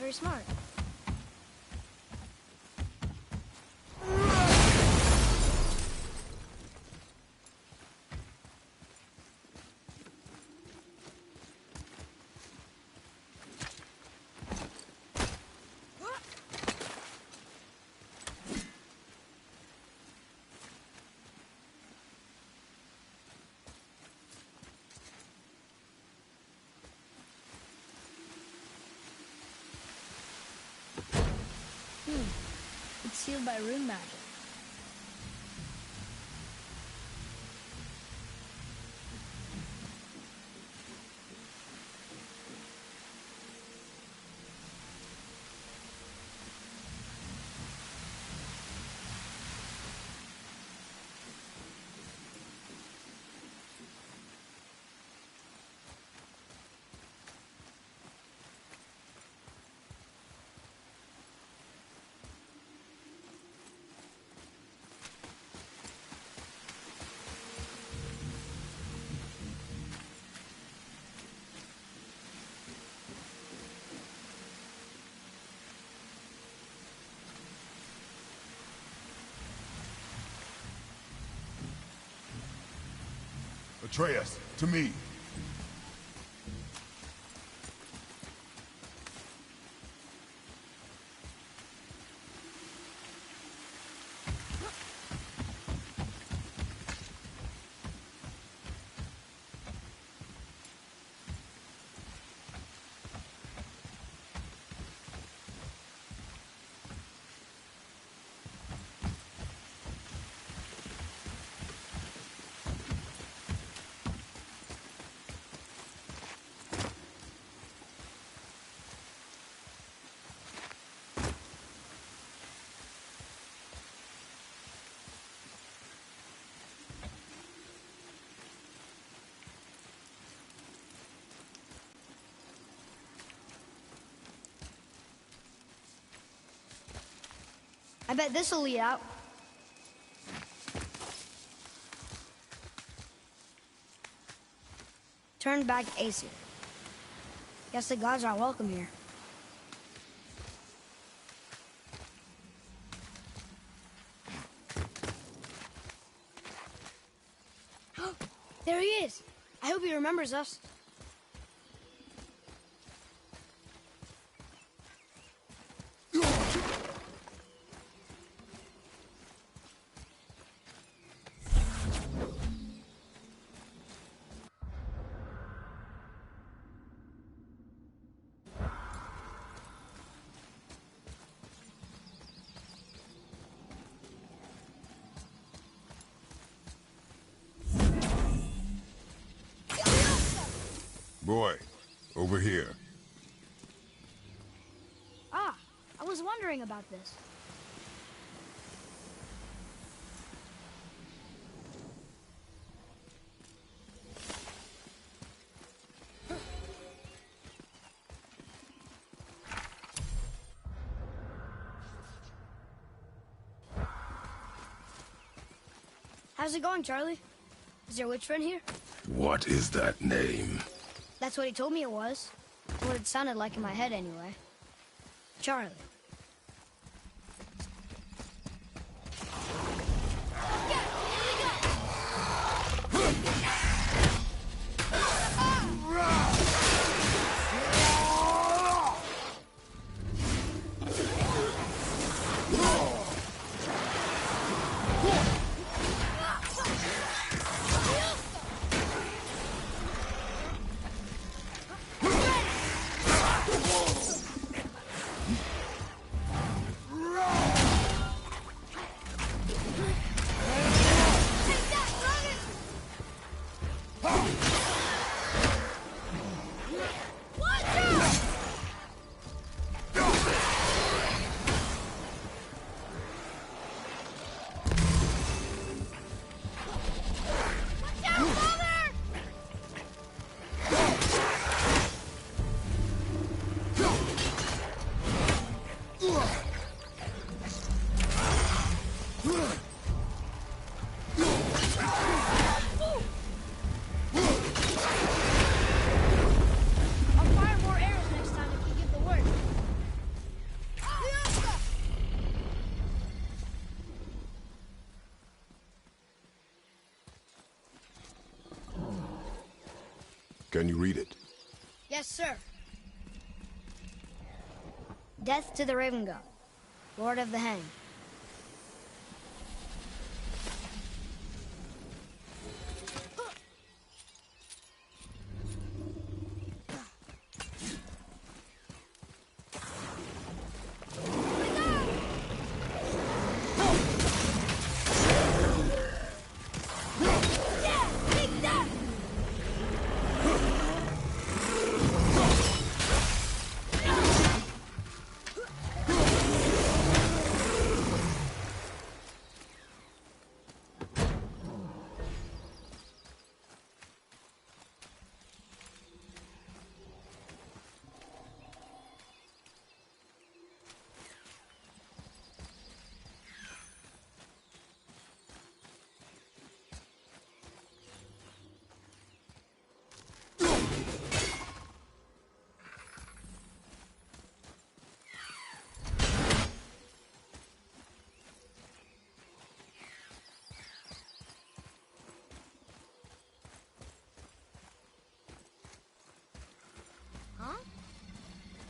very smart. It's sealed by rune magic. Atreus, to me. I bet this'll lead out. Turn back to Aesir. Guess the gods aren't welcome here. There he is! I hope he remembers us. Boy, over here. Ah, I was wondering about this. How's it going, Charlie? Is your witch friend here? What is that name? That's what he told me it was. What it sounded like in my head, anyway. Charlie. Can you read it? Yes, sir. Death to the Raven God, Lord of the Hang.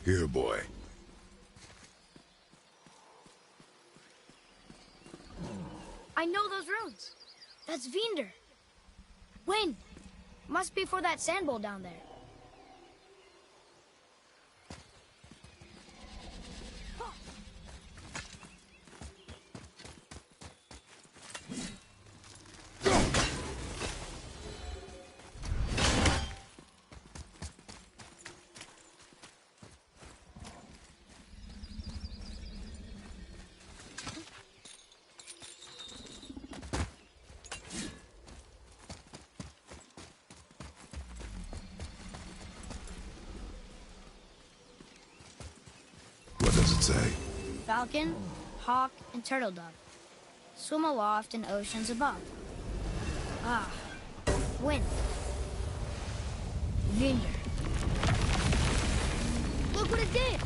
Here, boy. I know those runes. That's Vinder. Wind. Must be for that sand bowl down there. What does it say? Falcon, hawk, and turtle dove. Swim aloft in oceans above. Ah, wind. Vinder. Look what it did!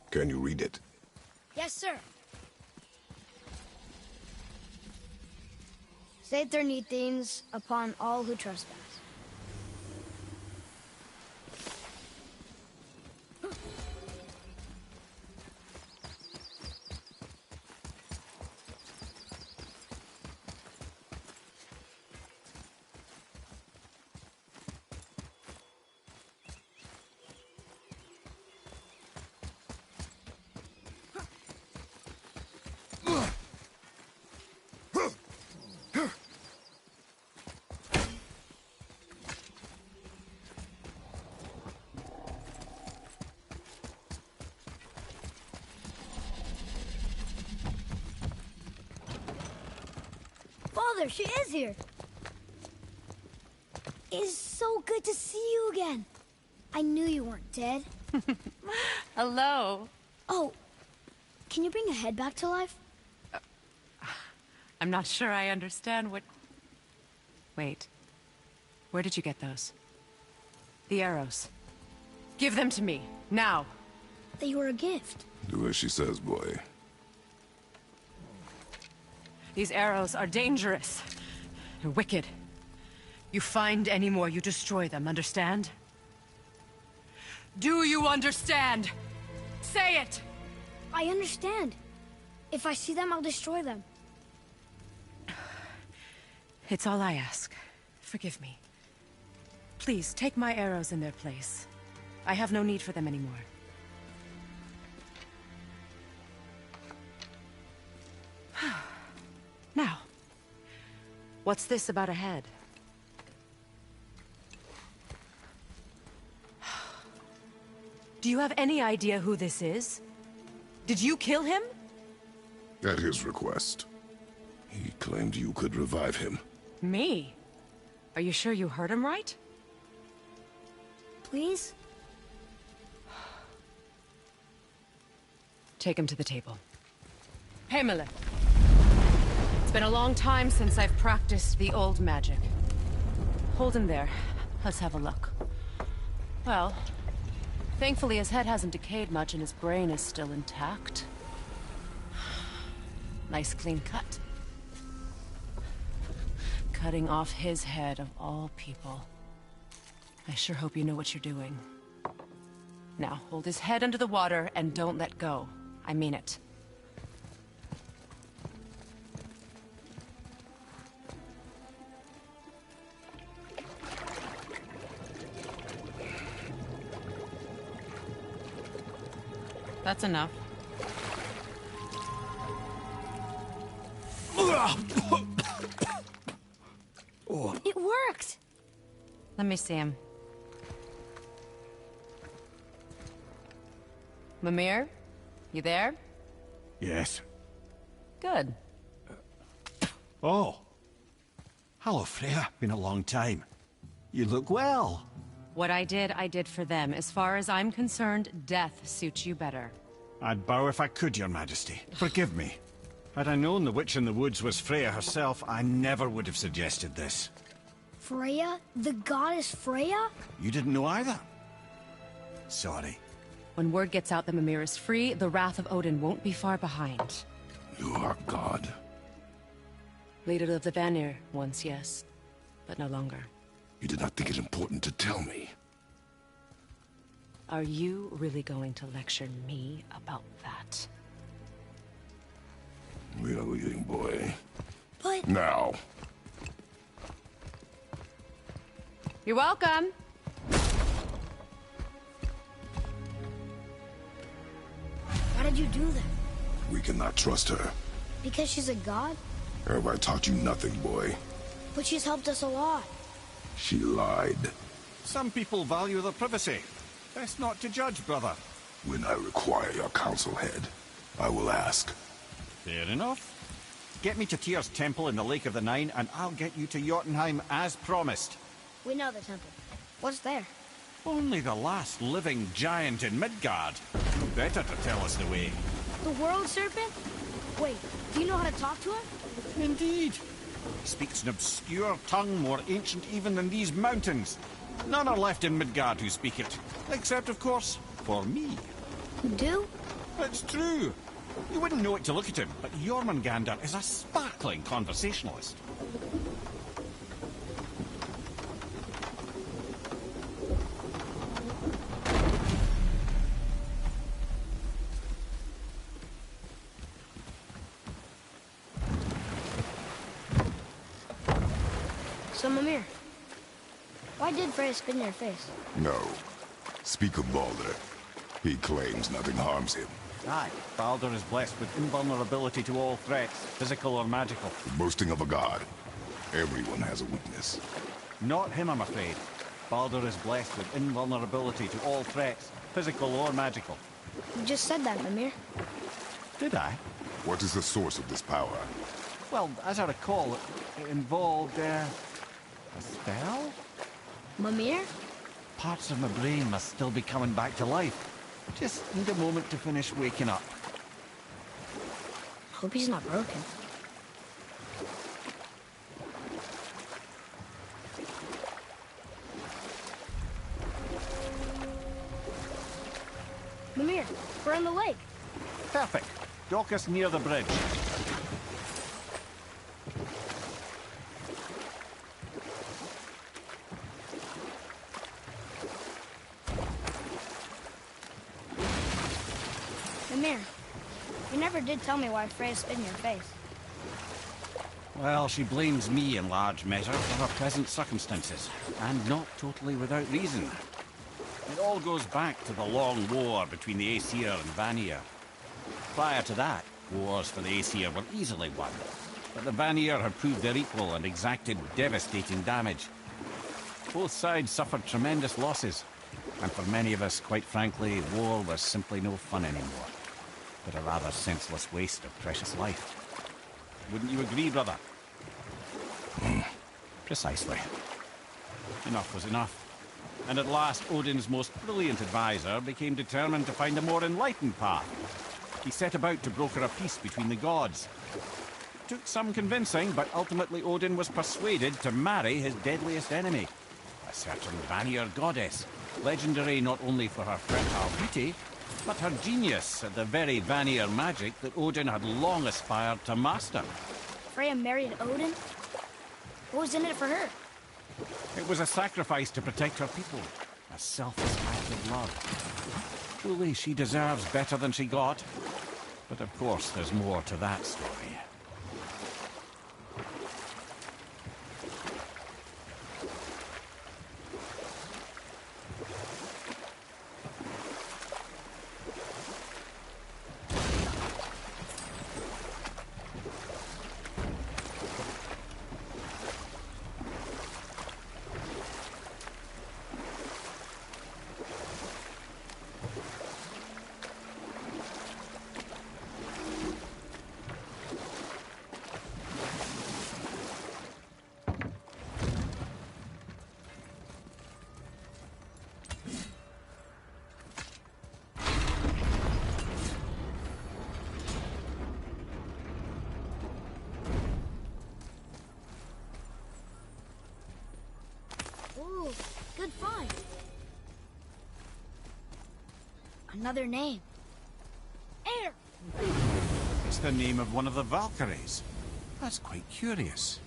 Can you read it? Yes, sir. Saether Nethines upon all who trespass. Father, she is here. It is so good to see you again. I knew you weren't dead. Hello. Oh, can you bring a head back to life? I'm not sure I understand what... Wait. Where did you get those? The arrows. Give them to me, now. They were a gift. Do as she says, boy. These arrows are dangerous. They're wicked. You find any more, you destroy them, understand? Do you understand? Say it! I understand. If I see them, I'll destroy them. It's all I ask. Forgive me. Please, take my arrows in their place. I have no need for them anymore. Now, what's this about a head? Do you have any idea who this is? Did you kill him? At his request. He claimed you could revive him. Me? Are you sure you heard him right? Please? Take him to the table. Pamela. It's been a long time since I've practiced the old magic. Hold him there. Let's have a look. Well, thankfully his head hasn't decayed much and his brain is still intact. Nice clean cut. Cutting off his head of all people. I sure hope you know what you're doing. Now, hold his head under the water and don't let go. I mean it. That's enough. It worked! Let me see him. Mimir? You there? Yes. Good. Oh. Hello, Freya. Been a long time. You look well. What I did for them. As far as I'm concerned, death suits you better. I'd bow if I could, Your Majesty. Forgive me. Had I known the witch in the woods was Freya herself, I never would have suggested this. Freya? The goddess Freya? You didn't know either? Sorry. When word gets out that Mimir is free, the wrath of Odin won't be far behind. You are God. Leader of the Vanir, once yes, but no longer. You did not think it important to tell me. Are you really going to lecture me about that? We are leaving, boy. But... Now. You're welcome. Why did you do that? We cannot trust her. Because she's a god? Have I taught you nothing, boy? But she's helped us a lot. She lied. Some people value their privacy. Best not to judge, brother. When I require your council head, I will ask. Fair enough. Get me to Tyr's temple in the Lake of the Nine, and I'll get you to Jotunheim as promised. We know the temple. What's there? Only the last living giant in Midgard. Who better to tell us the way? The world serpent? Wait, do you know how to talk to him? Indeed. He speaks an obscure tongue more ancient even than these mountains. None are left in Midgard who speak it. Except, of course, for me. You do? It's true. You wouldn't know it to look at him, but Jormungandr is a sparkling conversationalist. So, Mimir, why did Freya spit in your face? No. Speak of Baldur. He claims nothing harms him. Aye, Baldur is blessed with invulnerability to all threats, physical or magical. The boasting of a god. Everyone has a weakness. Not him, I'm afraid. Baldur is blessed with invulnerability to all threats, physical or magical. You just said that, Mimir. Did I? What is the source of this power? Well, as I recall, it involved, a spell? Mimir? Parts of my brain must still be coming back to life. Just need a moment to finish waking up. Hope he's not broken. Mimir, we're in the lake. Perfect. Dock us near the bridge. Mimir, you never did tell me why Freya spit in your face. Well, she blames me in large measure for her present circumstances, and not totally without reason. It all goes back to the long war between the Aesir and Vanir. Prior to that, wars for the Aesir were easily won, but the Vanir had proved their equal and exacted devastating damage. Both sides suffered tremendous losses, and for many of us, quite frankly, war was simply no fun anymore. but a rather senseless waste of precious life. Wouldn't you agree, brother? Precisely. Enough was enough. And at last, Odin's most brilliant advisor became determined to find a more enlightened path. He set about to broker a peace between the gods. It took some convincing, but ultimately Odin was persuaded to marry his deadliest enemy, a certain Vanir goddess, legendary not only for her fertile beauty, but her genius at the very Vanir magic that Odin had long aspired to master. Freya married Odin? What was in it for her? It was a sacrifice to protect her people, a selfless act of love. Truly, she deserves better than she got. But of course, there's more to that story. Ooh, good find. Another name. Air! It's the name of one of the Valkyries. That's quite curious.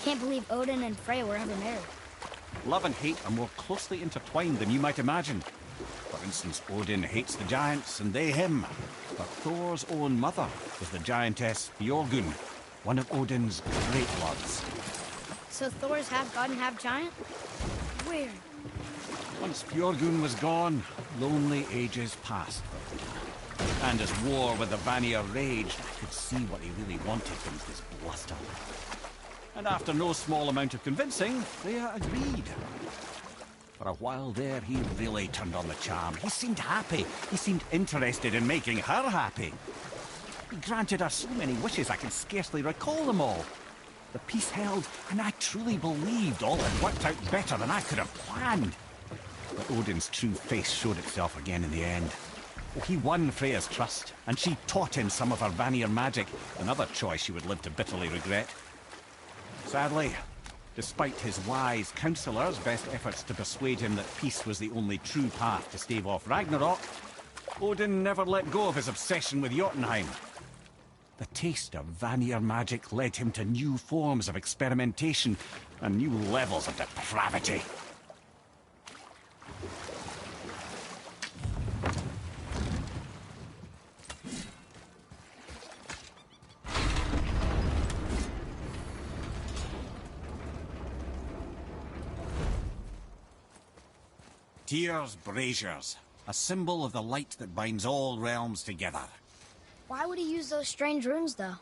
I can't believe Odin and Freya were ever married. Love and hate are more closely intertwined than you might imagine. For instance, Odin hates the giants and they him. But Thor's own mother was the giantess Björgun, one of Odin's great loves. So Thor's half god and half giant? Weird. Once Björgun was gone, lonely ages passed for Odin. And as war with the Vanir raged, I could see what he really wanted was this bluster. And after no small amount of convincing, Freya agreed. For a while there, he really turned on the charm. He seemed happy. He seemed interested in making her happy. He granted her so many wishes I can scarcely recall them all. The peace held, and I truly believed all had worked out better than I could have planned. But Odin's true face showed itself again in the end. He won Freya's trust, and she taught him some of her Vanir magic, another choice she would live to bitterly regret. Sadly, despite his wise counselors' best efforts to persuade him that peace was the only true path to stave off Ragnarok, Odin never let go of his obsession with Jotunheim. The taste of Vanir magic led him to new forms of experimentation and new levels of depravity. Tyr's braziers, a symbol of the light that binds all realms together. Why would he use those strange runes, though?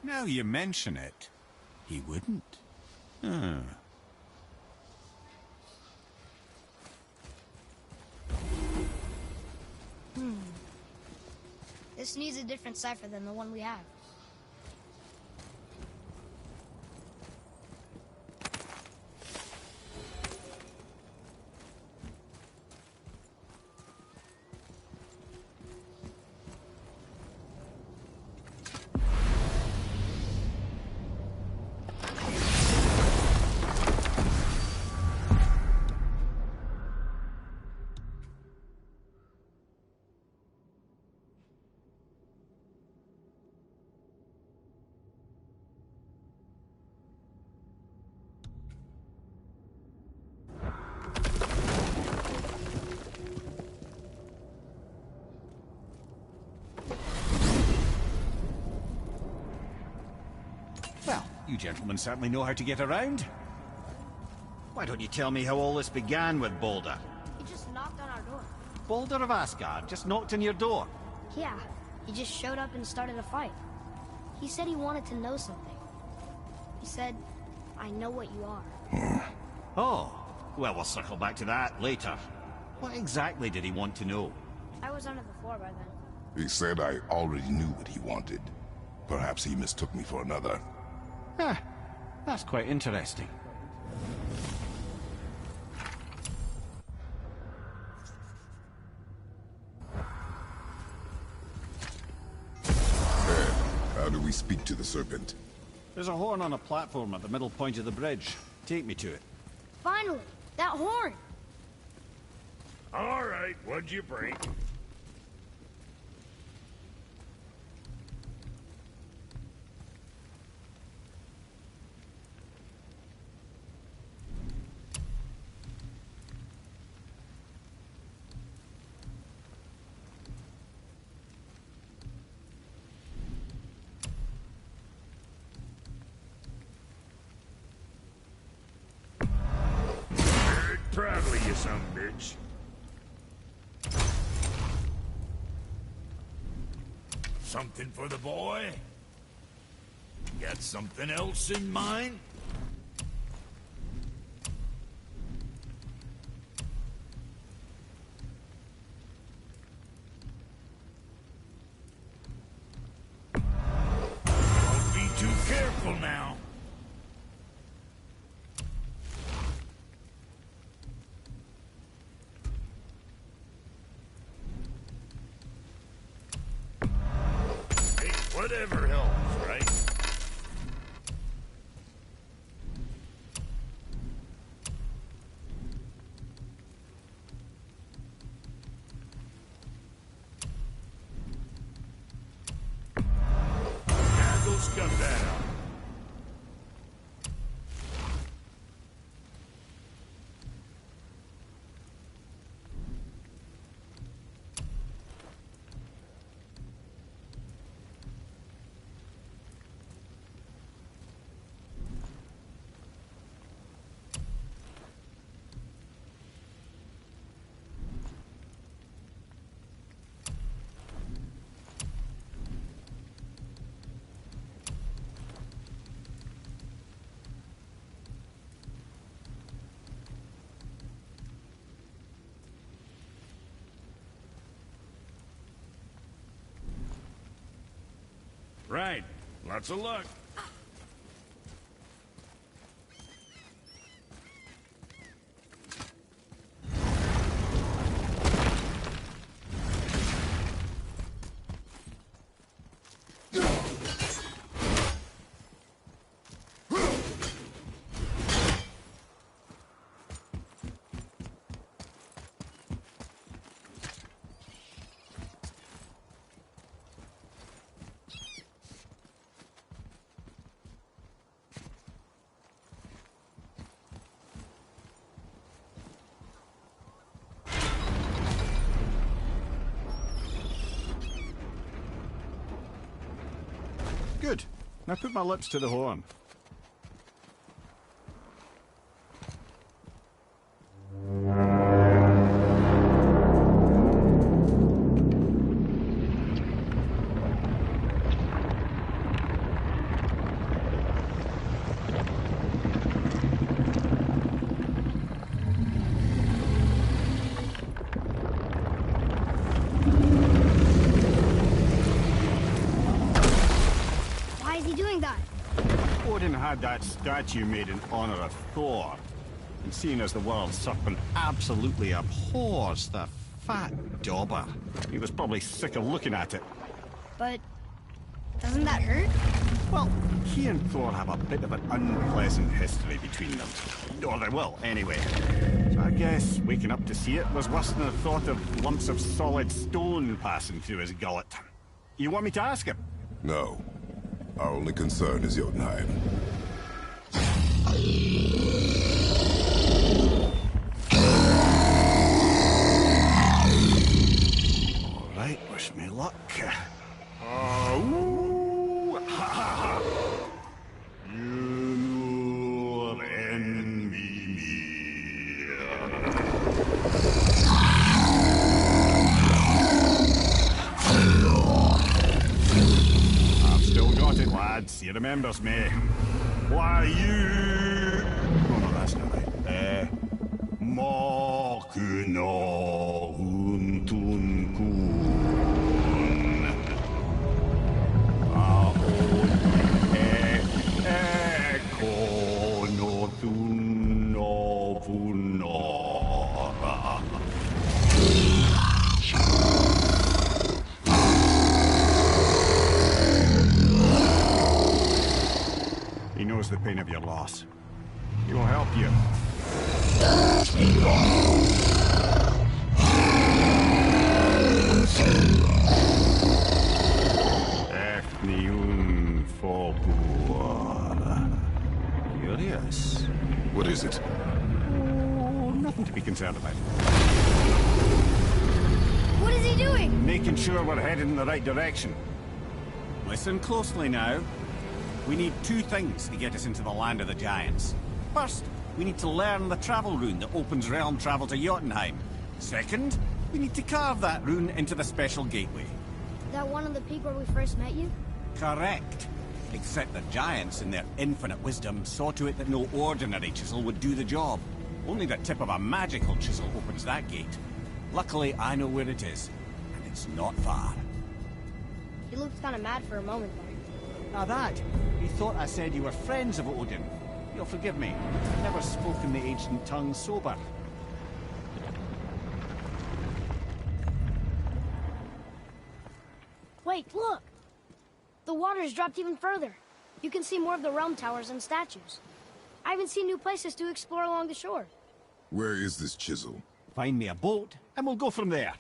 Now you mention it, he wouldn't. Hmm. This needs a different cipher than the one we have. Well, you gentlemen certainly know how to get around. Why don't you tell me how all this began with Boulder? He just knocked on our door. Boulder of Asgard just knocked on your door. Yeah, he just showed up and started a fight. He said he wanted to know something. He said, I know what you are. Oh, well, we'll circle back to that later. What exactly did he want to know? I was under the floor by then. He said I already knew what he wanted. Perhaps he mistook me for another. Huh, that's quite interesting. How do we speak to the serpent? There's a horn on a platform at the middle point of the bridge. Take me to it. Finally! That horn! All right, what'd you bring? Proudly, you son of a bitch. Something for the boy? Got something else in mind? Don't be too careful now. Whatever helps, right? Now go scuff that out. Right. Lots of luck. Good. Now put my lips to the horn. had that statue made in honor of Thor. And seeing as the world serpent absolutely abhors the fat dauber, he was probably sick of looking at it. But doesn't that hurt? Well, he and Thor have a bit of an unpleasant history between them. Or they will, anyway. So I guess waking up to see it was worse than the thought of lumps of solid stone passing through his gullet. You want me to ask him? No. Our only concern is Jotunheim. All right, wish me luck. Ooh, ha, ha, ha. You envy me. I've still got it, lads. He remembers me. Why, you... Oh, no, that's not right. Makuna huntun kun. Ekono tunno punora. He knows the pain of your loss. He will help you. Ethnium Folklore. Curious. What is it? Oh, nothing to be concerned about. What is he doing? Making sure we're headed in the right direction. Listen closely now. We need two things to get us into the land of the giants. First, we need to learn the travel rune that opens realm travel to Jotunheim. Second, we need to carve that rune into the special gateway. That one of the peak where we first met you? Correct. Except the giants, in their infinite wisdom, saw to it that no ordinary chisel would do the job. Only the tip of a magical chisel opens that gate. Luckily, I know where it is, and it's not far. He looked kind of mad for a moment there. Now that, he thought I said you were friends of Odin. You'll forgive me. I've never spoken the ancient tongue sober. Wait, look! The water's dropped even further. You can see more of the realm towers and statues. I even see new places to explore along the shore. Where is this chisel? Find me a boat, and we'll go from there.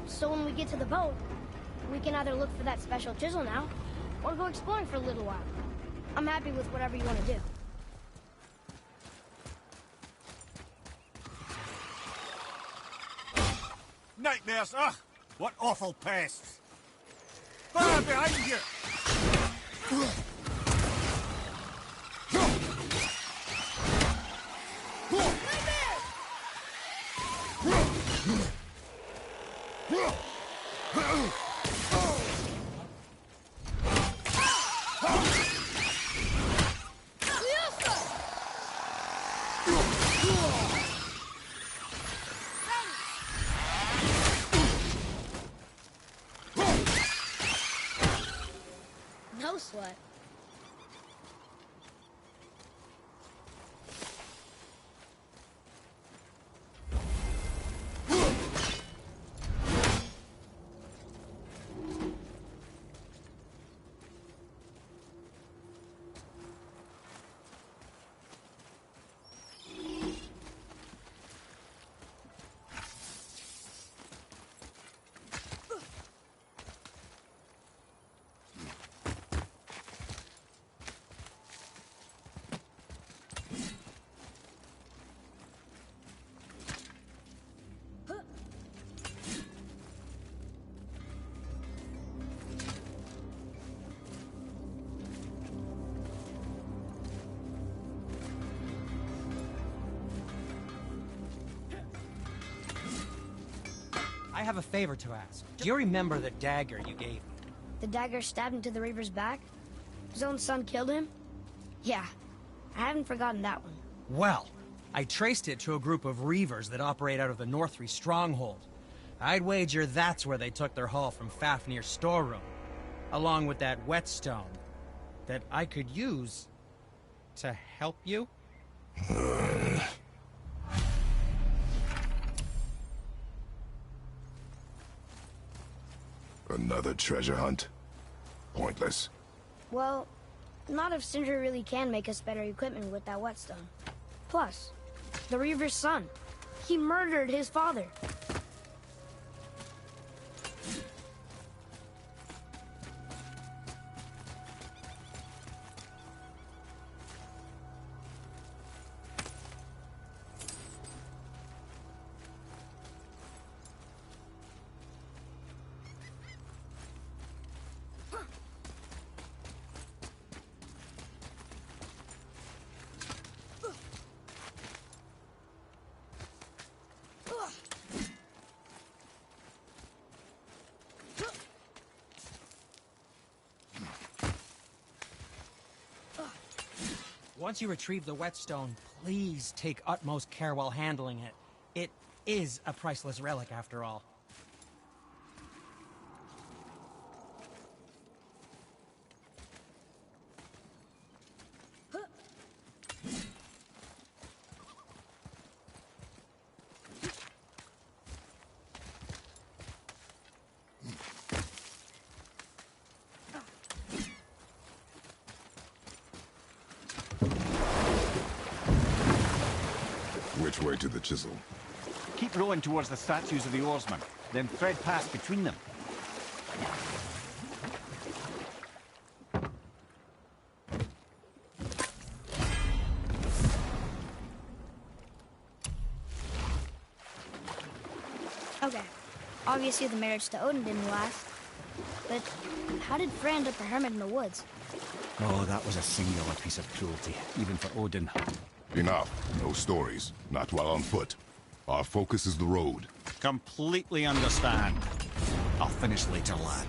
So when we get to the boat, we can either look for that special chisel now, or go exploring for a little while. I'm happy with whatever you want to do. Nightmares, ugh! What awful pests! Fire behind you! have a favor to ask. Do you remember the dagger you gave me? The dagger stabbed into the Reaver's back? His own son killed him? Yeah, I haven't forgotten that one. Well, I traced it to a group of Reavers that operate out of the Northree stronghold. I'd wager that's where they took their haul from Fafnir's storeroom, along with that whetstone that I could use to help you. Another treasure hunt? Pointless. Well, not if Sindri really can make us better equipment with that whetstone. Plus, the Reaver's son. He murdered his father. Once you retrieve the whetstone, please take utmost care while handling it. It is a priceless relic, after all. Which way to the chisel? Keep rowing towards the statues of the oarsmen, then thread past between them. Okay, obviously the marriage to Odin didn't last. But how did Frey end up a hermit in the woods? Oh, that was a singular piece of cruelty, even for Odin. Enough. No stories. Not while on foot. Our focus is the road. Completely understand. I'll finish later, lad.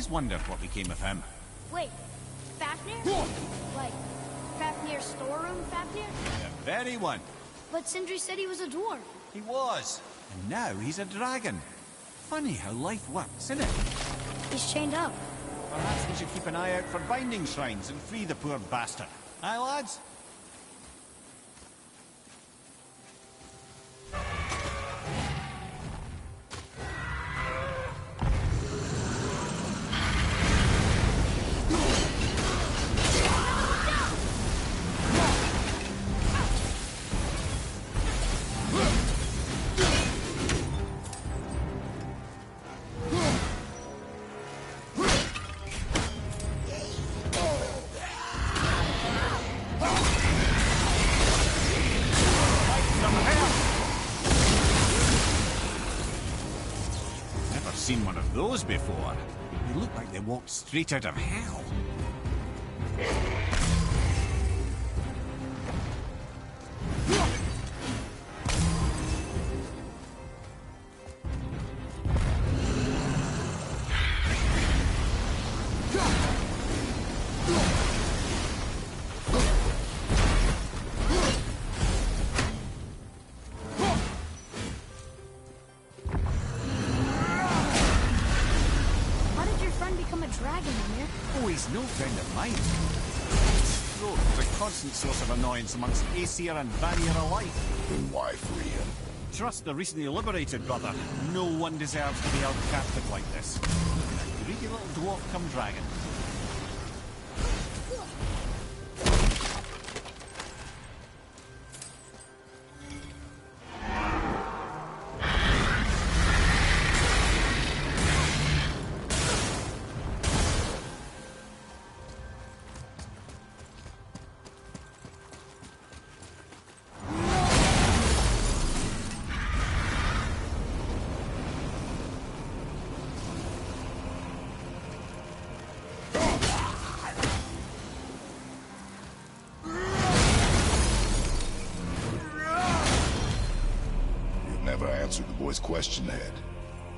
always wondered what became of him. Wait, Fafnir? Like, Fafnir's storeroom Fafnir? The very one. But Sindri said he was a dwarf. He was. And now he's a dragon. Funny how life works, isn't it? He's chained up. Perhaps we should keep an eye out for binding shrines and free the poor bastard. Aye, lads? Seen one of those before. They look like they walked straight out of hell. No friend of mine. Throat was a constant source of annoyance amongst Aesir and Vanir alike. Then why free him? Trust the recently liberated brother. No one deserves to be held captive like this. A greedy little dwarf come dragon. Answered the boy's question, Head.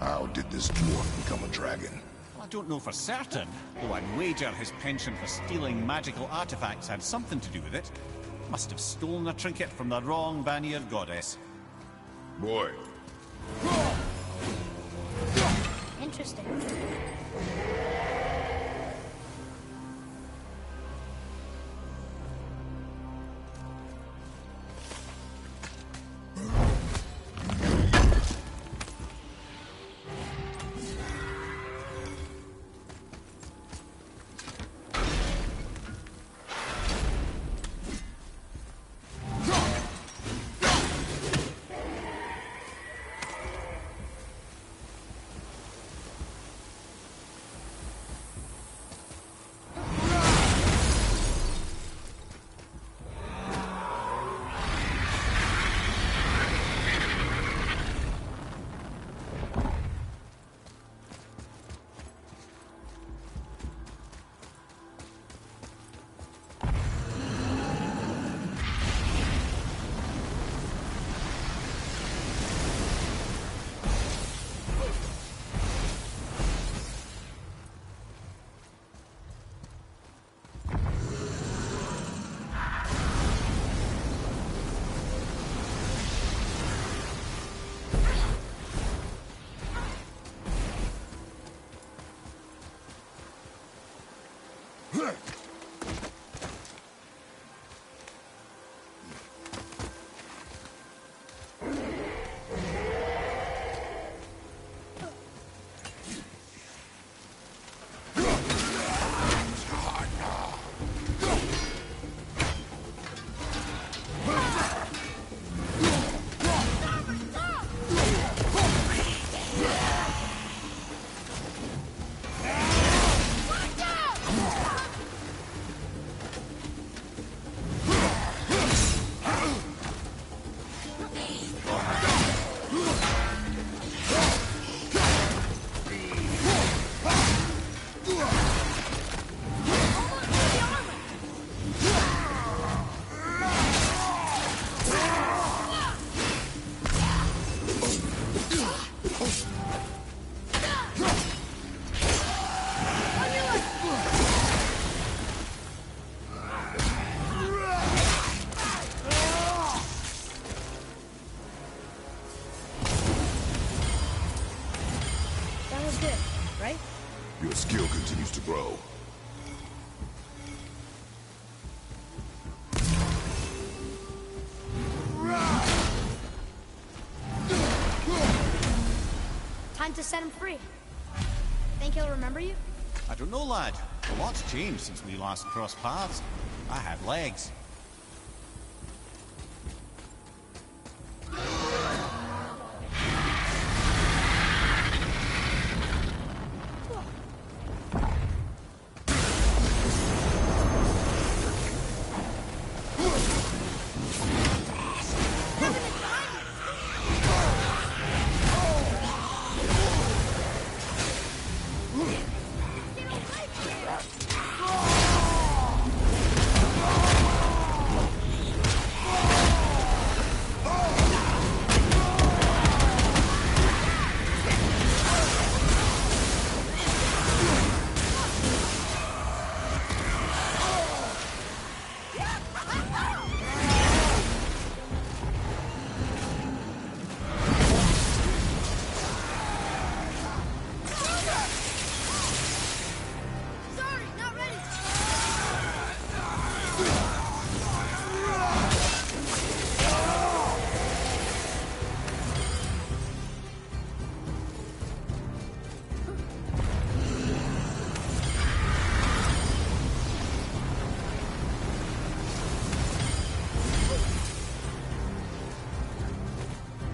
How did this dwarf become a dragon? I don't know for certain, though I'd wager his penchant for stealing magical artifacts had something to do with it. Must have stolen a trinket from the wrong Vanir goddess. Boy. Interesting. Your skill continues to grow. Time to set him free. Think he'll remember you? I don't know, lad. A lot's changed since we last crossed paths. I had legs.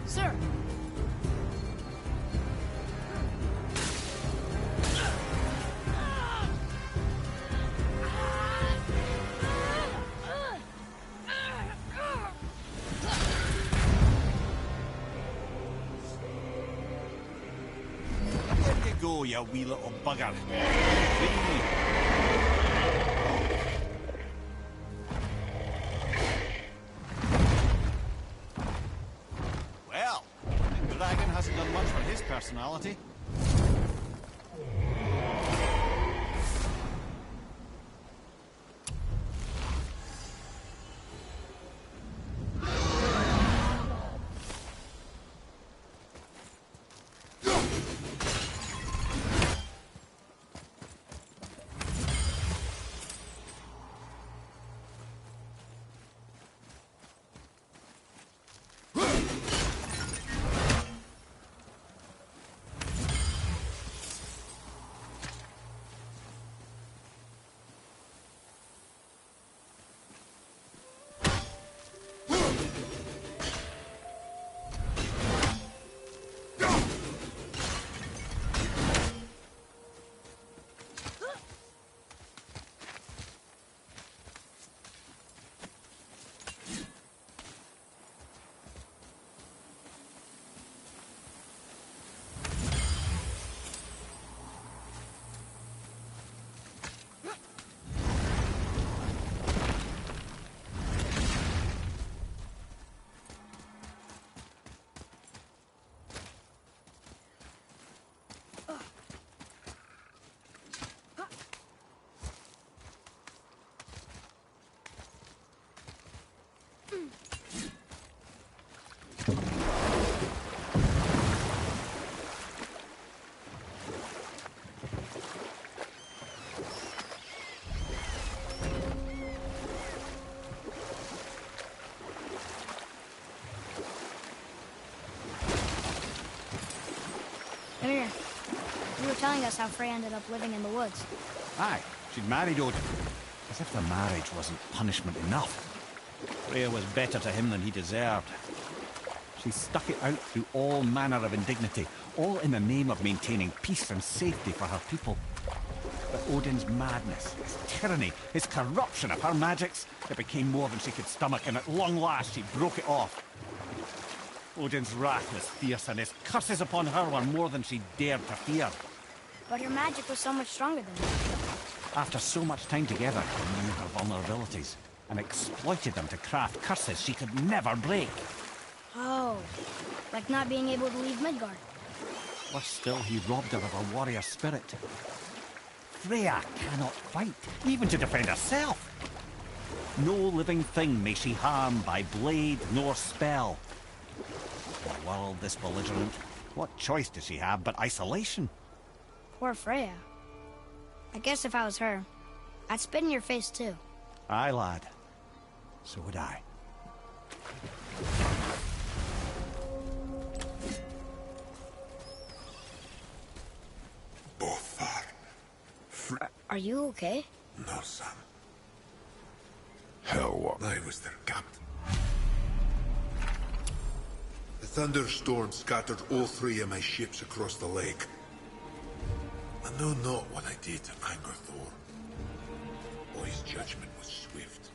Sir. Where you go, you wee little bugger? Well, the dragon hasn't done much for his personality. Come here. You were telling us how Frey ended up living in the woods. Aye, she'd married Odin. As if the marriage wasn't punishment enough. Freya was better to him than he deserved. She stuck it out through all manner of indignity, all in the name of maintaining peace and safety for her people. But Odin's madness, his tyranny, his corruption of her magics, it became more than she could stomach, and at long last she broke it off. Odin's wrath was fierce, and his curses upon her were more than she dared to fear. But her magic was so much stronger than that. After so much time together, he knew her vulnerabilities, and exploited them to craft curses she could never break. Oh, like not being able to leave Midgard. Worse still, he robbed her of her warrior spirit. Freya cannot fight, even to defend herself. No living thing may she harm by blade nor spell. In a world this belligerent, what choice does she have but isolation? Poor Freya. I guess if I was her, I'd spit in your face too. Aye, lad. So would I. Both are. Are you okay? No, son. Hell, I was their captain. The thunderstorm scattered all 3 of my ships across the lake. I know not what I did to anger Thor. Or his judgment was swift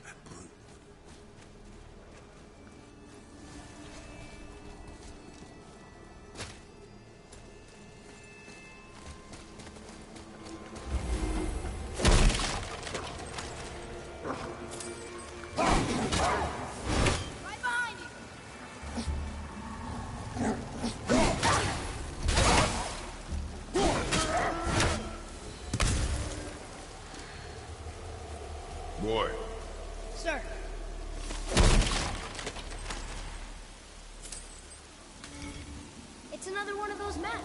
and brutal. Right behind you. boy. Sir. It's another one of those maps.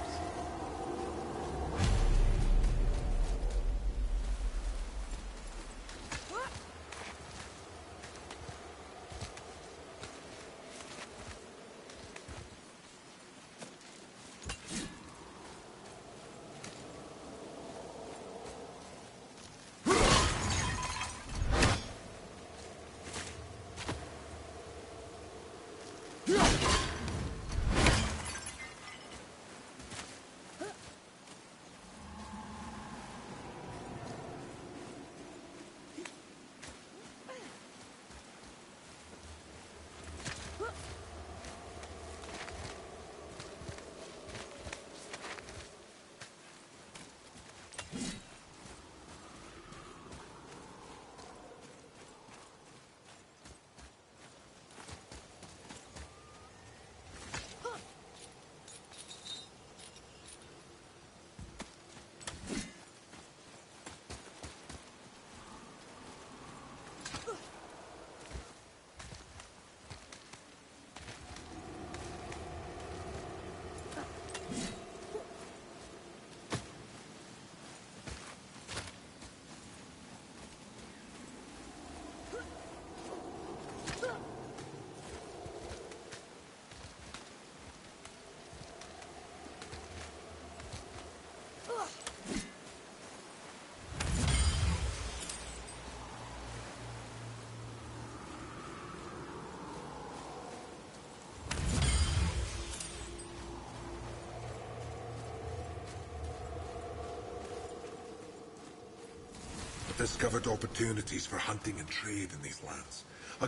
I discovered opportunities for hunting and trade in these lands. I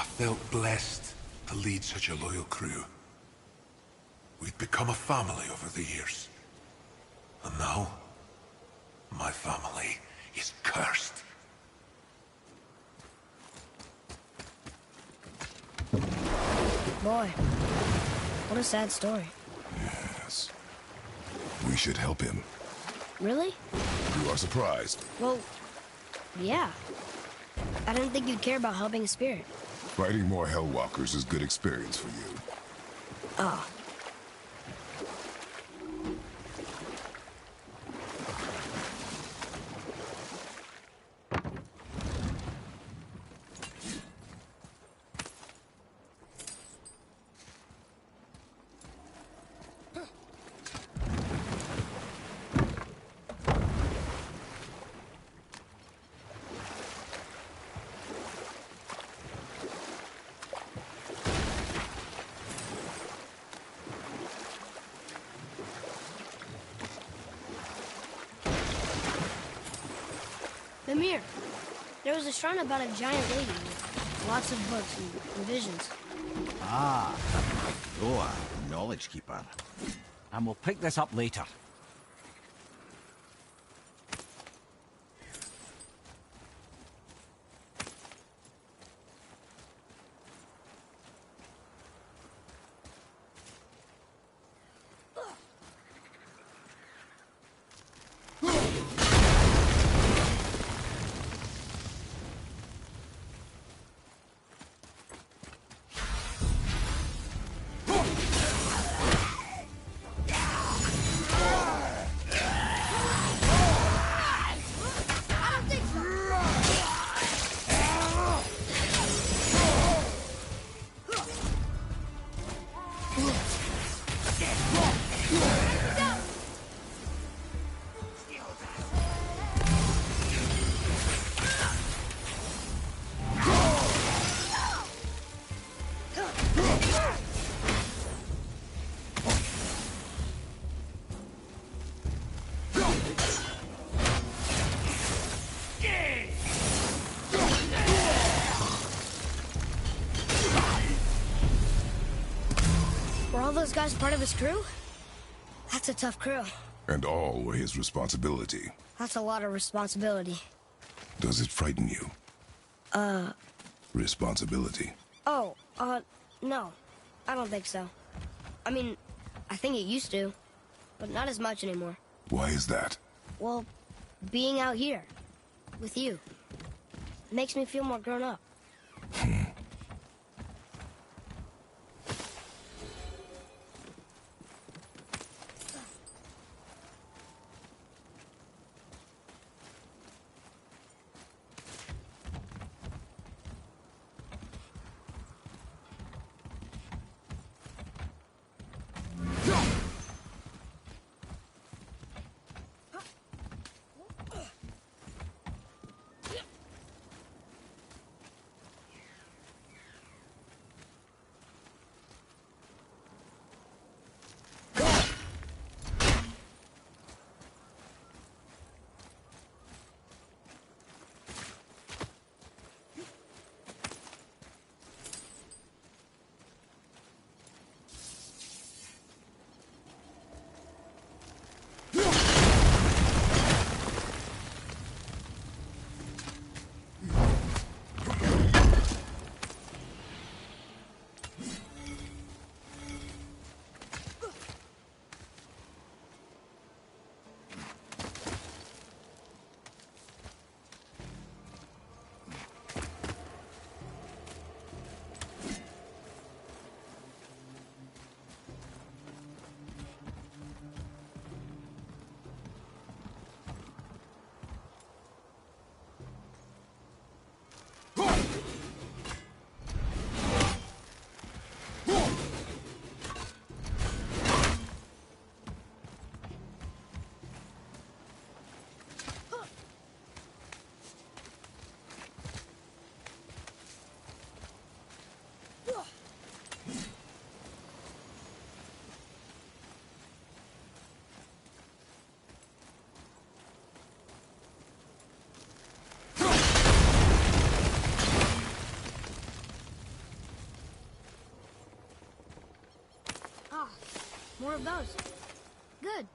felt blessed to lead such a loyal crew. We'd become a family over the years. And now, my family is cursed. Boy, what a sad story. Yes. We should help him. Really? You are surprised. Well, yeah. I didn't think you'd care about helping a spirit. Fighting more Hellwalkers is good experience for you. Oh. Mimir, there was a shrine about a giant lady with lots of books and visions. Ah, you're a knowledge keeper. And we'll pick this up later. those guys part of his crew? That's a tough crew. And all were his responsibility. That's a lot of responsibility. Does it frighten you? Responsibility. Oh, no. I don't think so. I mean, I think it used to, but not as much anymore. Why is that? Well, being out here, with you, makes me feel more grown up. More of those. Good.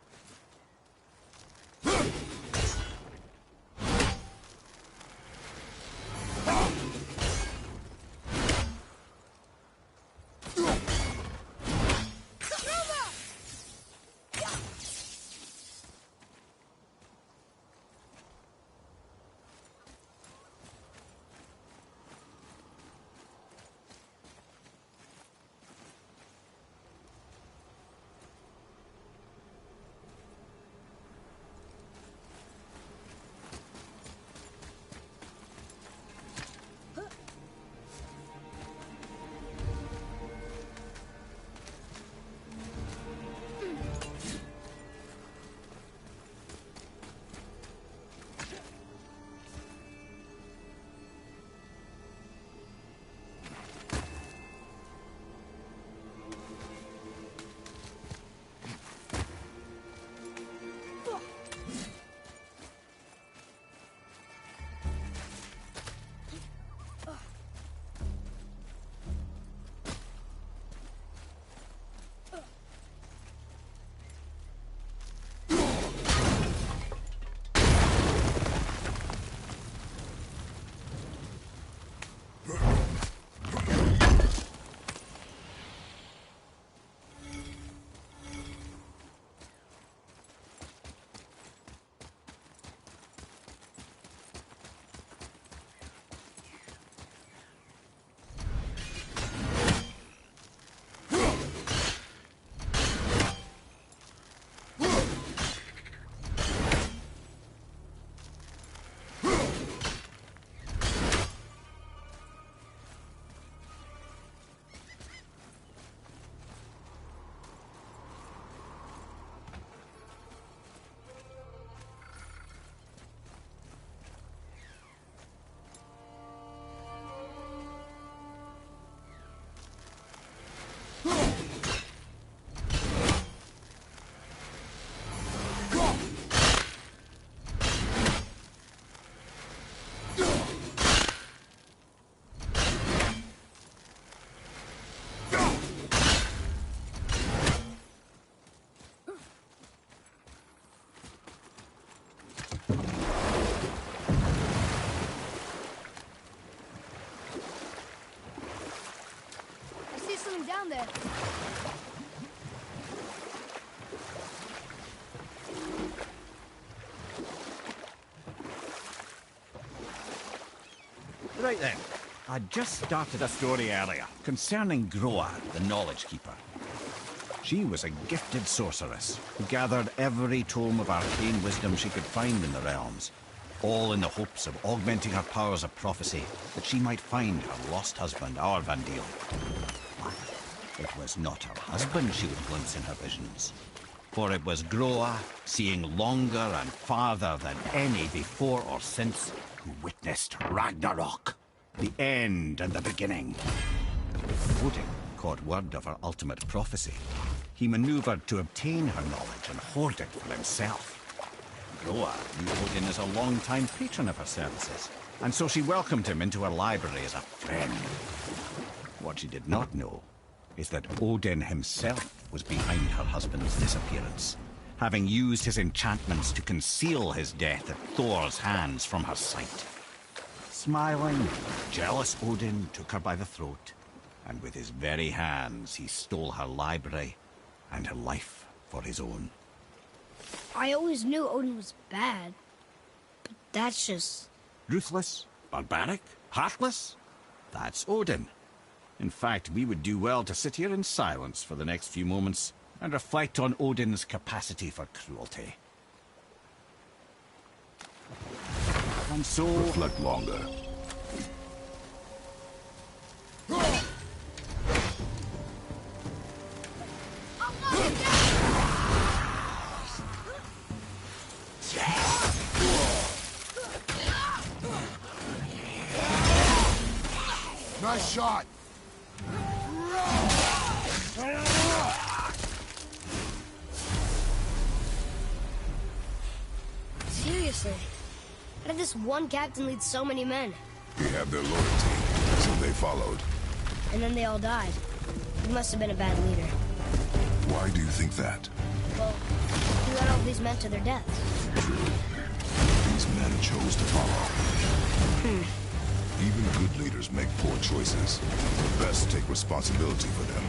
Right then. I just started a story earlier concerning Groa, the Knowledge Keeper. She was a gifted sorceress who gathered every tome of arcane wisdom she could find in the realms, all in the hopes of augmenting her powers of prophecy, that she might find her lost husband, Arvandil. But it was not her husband she would glimpse in her visions, for it was Groa, seeing longer and farther than any before or since, who witnessed Ragnarok, the end and the beginning. Odin caught word of her ultimate prophecy. He maneuvered to obtain her knowledge and hoard it for himself. Groa knew Odin as a long-time patron of her services, and so she welcomed him into her library as a friend. What she did not know is that Odin himself was behind her husband's disappearance, having used his enchantments to conceal his death at Thor's hands from her sight. Smiling, jealous Odin took her by the throat, and with his very hands he stole her library and her life for his own. I always knew Odin was bad, but that's just... Ruthless, barbaric, heartless? That's Odin. In fact, we would do well to sit here in silence for the next few moments and reflect on Odin's capacity for cruelty. And so... Reflect longer. Nice shot! Seriously, how did this one captain lead so many men? He had their loyalty, so they followed. And then they all died. He must have been a bad leader. Why do you think that? Well, he led all these men to their deaths. True. These men chose to follow. Even good leaders make poor choices. The best take responsibility for them.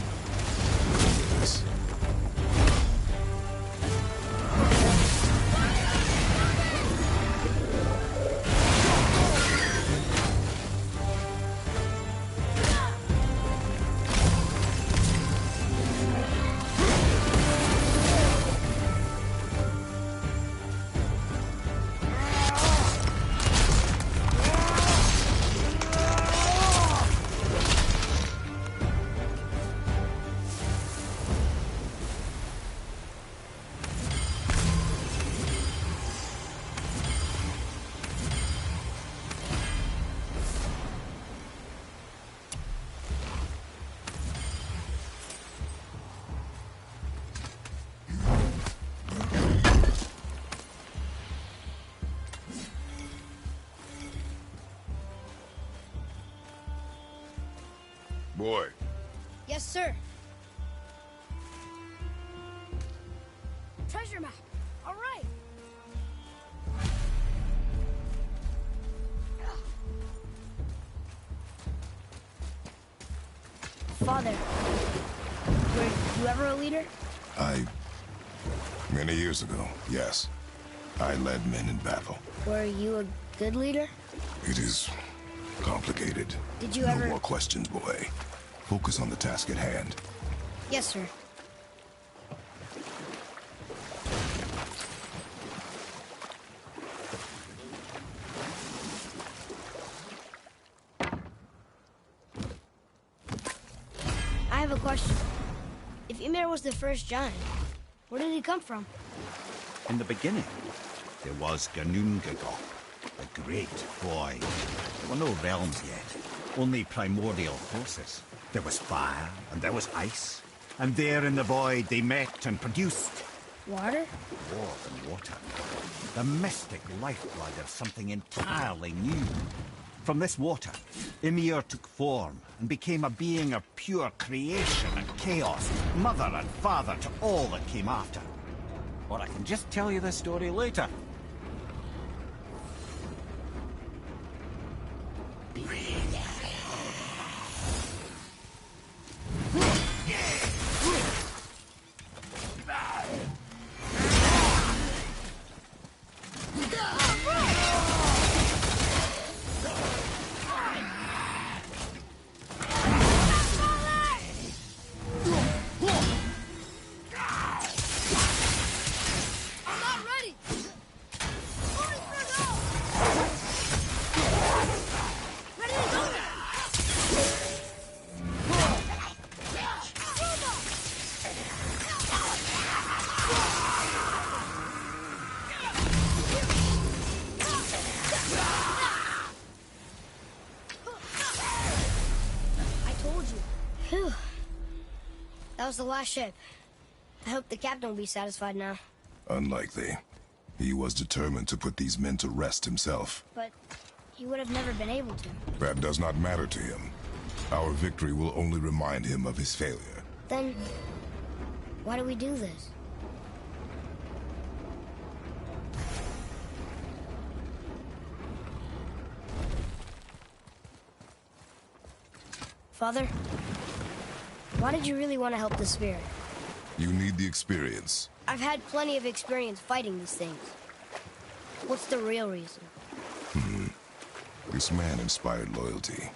Look at this. Boy. Yes, sir. Treasure map. All right. Father, were you ever a leader? Many years ago, yes. I led men in battle. Were you a good leader? It is complicated. Did you ever... No more questions, boy. Focus on the task at hand. Yes, sir. I have a question. If Ymir was the first giant, where did he come from? In the beginning, there was Ginnungagap, the great void. There were no realms yet, only primordial forces. There was fire, and there was ice. And there in the void they met and produced... Water? More than water. The mystic lifeblood of something entirely new. From this water, Ymir took form and became a being of pure creation and chaos, mother and father to all that came after. Or I can just tell you this story later. was the last ship. I hope the captain will be satisfied now. Unlikely. He was determined to put these men to rest himself. But he would have never been able to. That does not matter to him. Our victory will only remind him of his failure. Then, why do we do this? Father, why did you really want to help the spirit? You need the experience. I've had plenty of experience fighting these things. What's the real reason? This man inspired loyalty.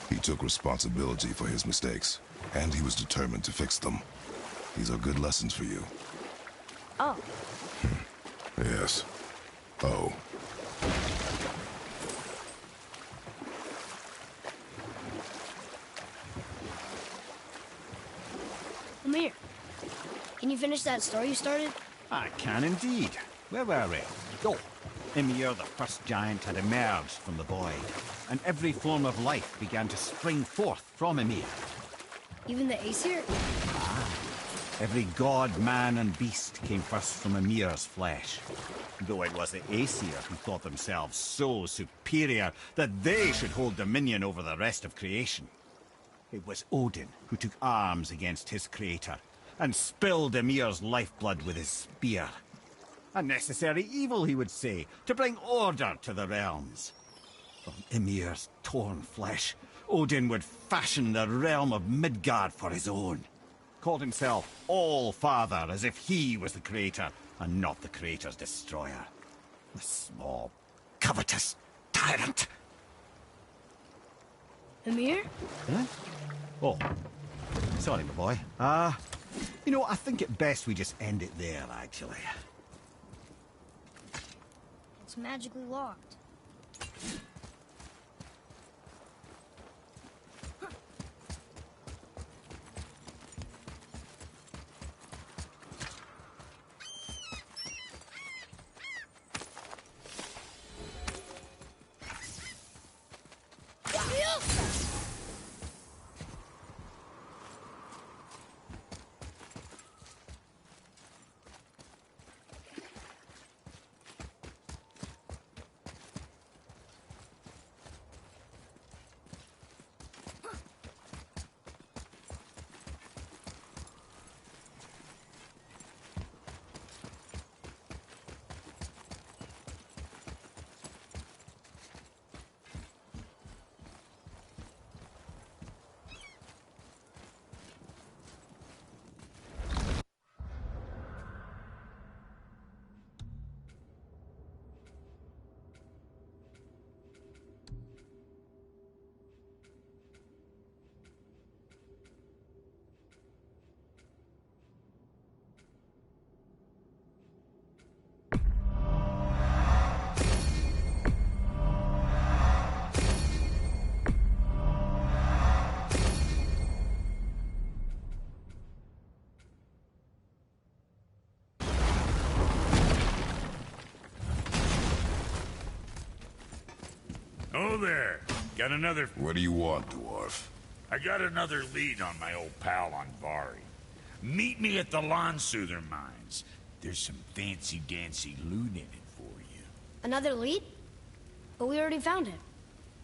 He took responsibility for his mistakes, and he was determined to fix them. These are good lessons for you. Oh. Yes. Oh. Amir, can you finish that story you started? I can indeed. Where were we? Oh, Ymir, the first giant, had emerged from the void, and every form of life began to spring forth from Ymir. Even the Aesir? Every god, man, and beast came first from Ymir's flesh. Though it was the Aesir who thought themselves so superior that they should hold dominion over the rest of creation. It was Odin who took arms against his creator and spilled Ymir's lifeblood with his spear. A necessary evil, he would say, to bring order to the realms. From Ymir's torn flesh, Odin would fashion the realm of Midgard for his own. Called himself All-Father, as if he was the creator and not the creator's destroyer. A small, covetous tyrant. Ymir? Huh? Oh, sorry, my boy. You know, I think it best we just end it there, actually. It's magically locked. Oh there. Got another... What do you want, dwarf? I got another lead on my old pal on Vari. Meet me at the Lawnsoother mines. There's some fancy-dancy loot in it for you. Another lead? But we already found him.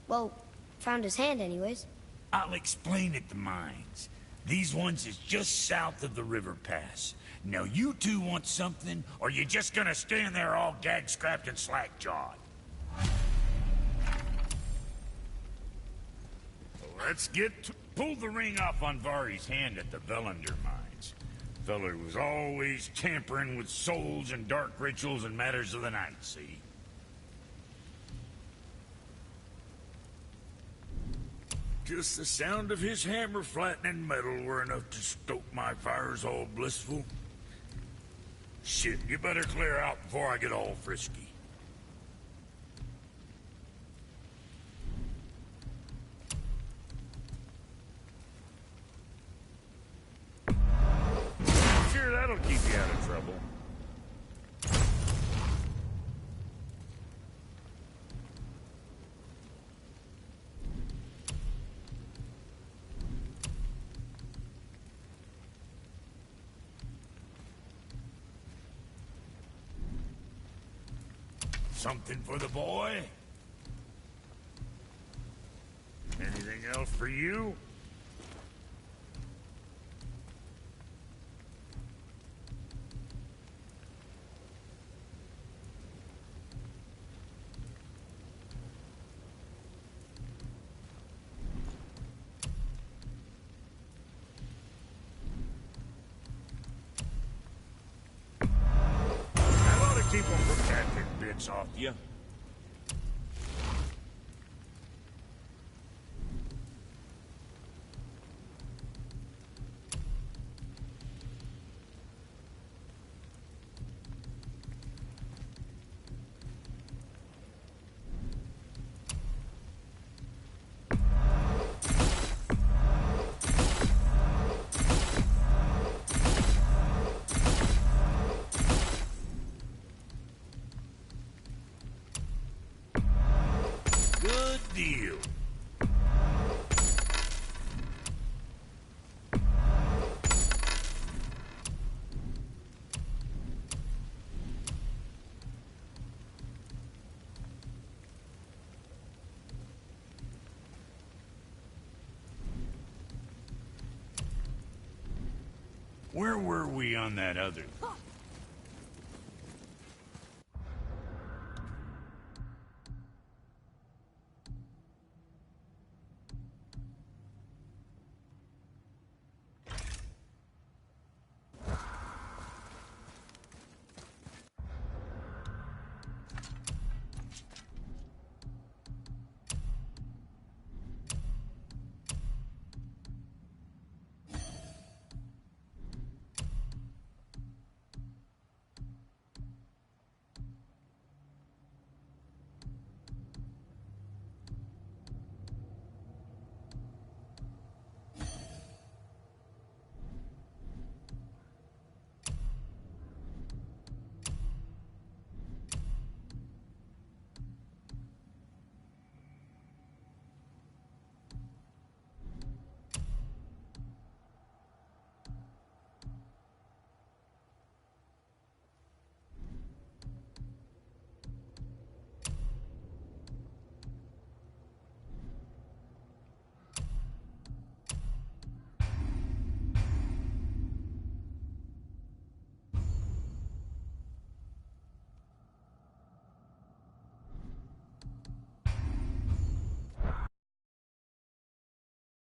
Well, found his hand anyways. I'll explain at the mines. These ones is just south of the river pass. Now you two want something, or you just gonna stand there all gag-scrapped and slack-jawed? Let's pull the ring off on Vari's hand at the Velander mines. Feller was always tampering with souls and dark rituals and matters of the night, see? Just the sound of his hammer flattening metal were enough to stoke my fires all blissful. Shit, you better clear out before I get all frisky. Sure, that'll keep you out of trouble. Something for the boy? Anything else for you? Keep them from catching bits off you. Good deal. Where were we on that other?